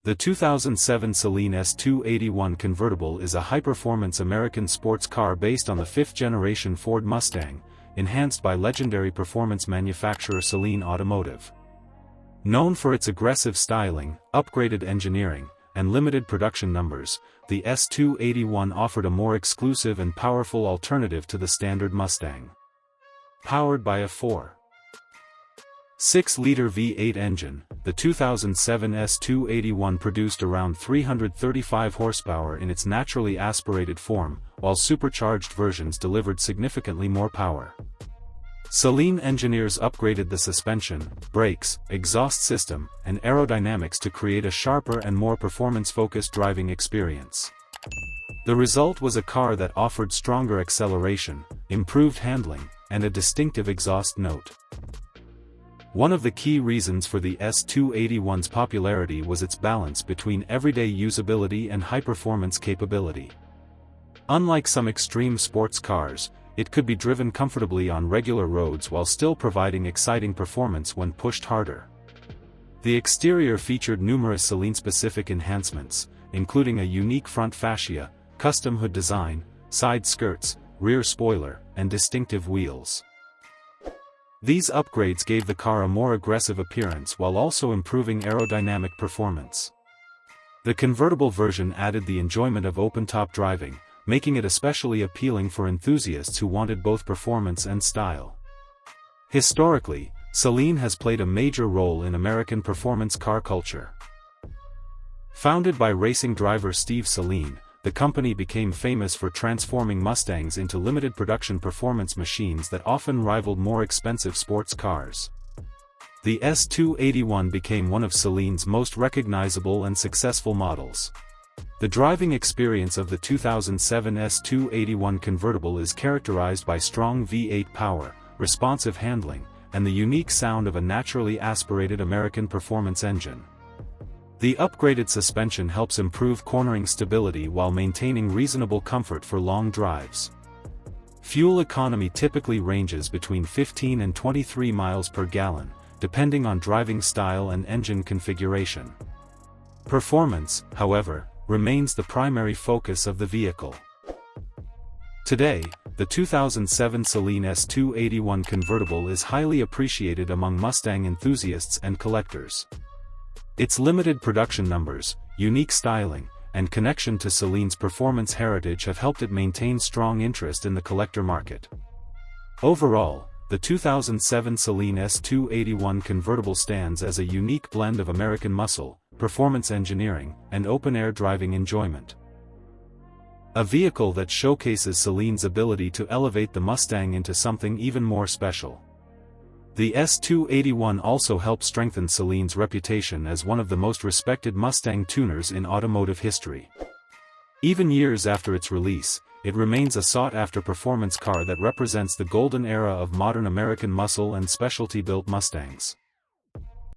The 2007 Saleen S281 Convertible is a high-performance American sports car based on the fifth-generation Ford Mustang, enhanced by legendary performance manufacturer Saleen Automotive. Known for its aggressive styling, upgraded engineering, and limited production numbers, the S281 offered a more exclusive and powerful alternative to the standard Mustang. Powered by a 4.6-liter V8 engine, the 2007 S281 produced around 335 horsepower in its naturally aspirated form, while supercharged versions delivered significantly more power. Saleen engineers upgraded the suspension, brakes, exhaust system, and aerodynamics to create a sharper and more performance-focused driving experience. The result was a car that offered stronger acceleration, improved handling, and a distinctive exhaust note. One of the key reasons for the S281's popularity was its balance between everyday usability and high-performance capability. Unlike some extreme sports cars, it could be driven comfortably on regular roads while still providing exciting performance when pushed harder. The exterior featured numerous Saleen-specific enhancements, including a unique front fascia, custom hood design, side skirts, rear spoiler, and distinctive wheels. These upgrades gave the car a more aggressive appearance while also improving aerodynamic performance. The convertible version added the enjoyment of open-top driving, making it especially appealing for enthusiasts who wanted both performance and style. Historically, Saleen has played a major role in American performance car culture. Founded by racing driver Steve Saleen, the company became famous for transforming Mustangs into limited production performance machines that often rivaled more expensive sports cars. The S281 became one of Saleen's most recognizable and successful models. The driving experience of the 2007 S281 Convertible is characterized by strong V8 power, responsive handling, and the unique sound of a naturally aspirated American performance engine. The upgraded suspension helps improve cornering stability while maintaining reasonable comfort for long drives. Fuel economy typically ranges between 15 and 23 miles per gallon, depending on driving style and engine configuration. Performance, however, remains the primary focus of the vehicle. Today, the 2007 Saleen S281 Convertible is highly appreciated among Mustang enthusiasts and collectors. Its limited production numbers, unique styling, and connection to Saleen's performance heritage have helped it maintain strong interest in the collector market. Overall, the 2007 Saleen S281 Convertible stands as a unique blend of American muscle, performance engineering, and open-air driving enjoyment. A vehicle that showcases Saleen's ability to elevate the Mustang into something even more special. The S281 also helped strengthen Saleen's reputation as one of the most respected Mustang tuners in automotive history. Even years after its release, it remains a sought-after performance car that represents the golden era of modern American muscle and specialty-built Mustangs.